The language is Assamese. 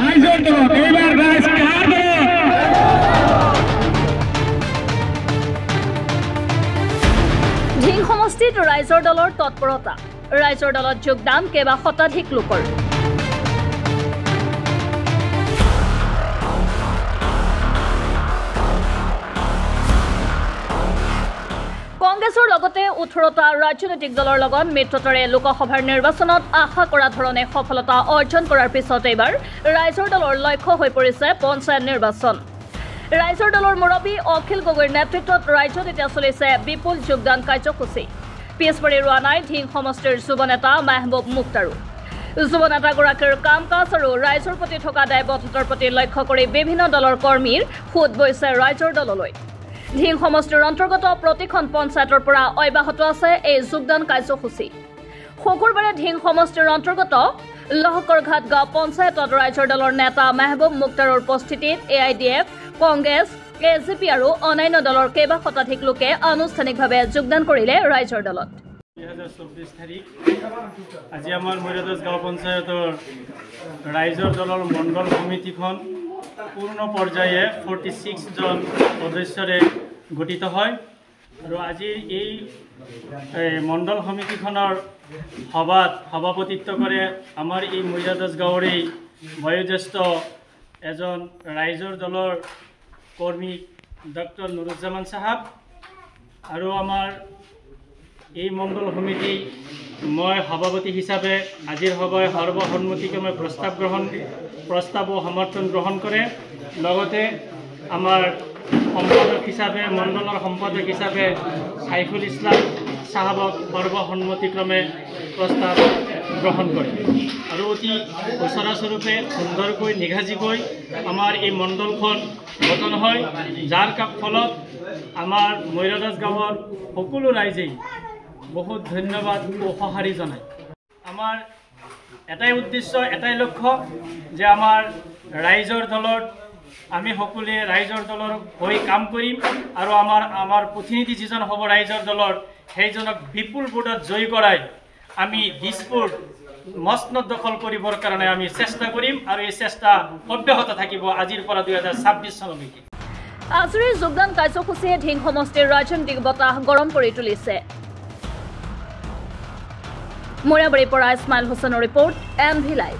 ৰাইজৰ দলত এইবাৰ ৰাইজ কাৰ দলত ঢিং সমষ্টিত ৰাইজৰ দলৰ তৎপৰতা ৰাইজৰ দলত যোগদান কেইবা শতাধিক লোকৰ কংগ্ৰেছৰ লগতে 18টা ৰাজনৈতিক দলৰ লগত মিত্ৰতাৰে লোকসভাৰ নিৰ্বাচনত আশা কৰা ধৰণে সফলতা অৰ্জন কৰাৰ পিছত এইবাৰ ৰাইজৰ দলৰ লক্ষ্য হৈ পৰিছে পঞ্চায়ত নিৰ্বাচন ৰাইজৰ দলৰ মুৰব্বী অখিল গগৈৰ নেতৃত্বত ৰাজ্যত এতিয়া চলিছে বিপুল যোগদান কাৰ্যসূচী পিছপৰি ৰোৱা নাই ঢিং সমষ্টিৰ যুৱ নেতা মাহবুব মুক্তাৰো যুৱ নেতাগৰাকীৰ কাম কাজ আৰু ৰাইজৰ প্ৰতি থকা দায়বদ্ধতাৰ প্ৰতি লক্ষ্য কৰি বিভিন্ন দলৰ কৰ্মীৰ সোঁত বৈছে ৰাইজৰ দললৈ ঢিং সমষ্টিৰ অন্তৰ্গত প্ৰতিখন পঞ্চায়তৰ পৰা অব্যাহত আছে এই যোগদান কাৰ্যসূচী শুকুৰবাৰে ঢিং সমষ্টিৰ অন্তৰ্গত লহকৰঘাট গাঁও পঞ্চায়তত ৰাইজৰ দলৰ নেতা মাহবুব মুক্তাৰৰ উপস্থিতিত AIDF কংগ্ৰেছ AGP আৰু অন্যান্য দলৰ কেইবা শতাধিক লোকে আনুষ্ঠানিকভাৱে যোগদান কৰিলে ৰাইজৰ দলত 2024 তাৰিখ আজি আমাৰ মৈৰাদাস গাঁও পঞ্চায়তৰ ৰাইজৰ দলৰ মণ্ডল সমিতিখন পূৰ্ণ পৰ্যায়ে 46 জন সদস্যৰে গঠিত হয় আৰু আজি এই মণ্ডল সমিতিখনৰ সভাত সভাপতিত্ব কৰে আমাৰ এই মৈৰাদাস গাঁৱৰে বয়োজ্যেষ্ঠ এজন ৰাইজৰ দলৰ কৰ্মী ডক্টৰ নুৰুজ্জামান সাহেব আৰু আমাৰ এই মণ্ডল সমিতি মই সভাপতি হিচাপে আজিৰ সভায় সৰ্বসন্মতিক্ৰমে প্ৰস্তাৱ ও সমৰ্থন গ্ৰহণ কৰে লগতে আমাৰ সম্পাদক হিচাপে মণ্ডলৰ সম্পাদক হিচাপে সাইফুল ইছলাম সাহেবক সৰ্বসন্মতিক্ৰমে প্ৰস্তাৱ গ্ৰহণ কৰে আৰু অতি ওচৰাস্বৰূপে সুন্দৰকৈ নিগাজিকৈ আমাৰ এই মণ্ডলখন গঠন হয় যাৰ ফলত আমাৰ মৈৰাদাস গাঁৱৰ সকলো ৰাইজেই বহুত ধন্যবাদ ও সঁহাৰি জনায় আমাৰ এটাই উদ্দেশ্য এটাই লক্ষ্য যে আমাৰ ৰাইজৰ দলত আমি সকলোৱে ৰাইজৰ দলৰ হৈ কাম কৰিম আৰু আমাৰ প্ৰতিনিধি যিজন হ'ব ৰাইজৰ দলৰ সেইজনক বিপুল ভোটত জয়ী কৰাই আমি দিছপুৰ মসনদ দখল কৰিবৰ কাৰণে আমি চেষ্টা কৰিম আৰু এই চেষ্টা অব্যাহত থাকিব আজিৰ পৰা 2026 চনলৈকে আজিৰ যোগদান কাৰ্যসূচীয়ে ঢিং সমষ্টিৰ ৰাজনৈতিক বতাহ গৰম কৰি তুলিছে মোৰাবাৰীৰ পৰা ইছমাইল হুছেইনৰ ৰিপৰ্ট MV লাইভ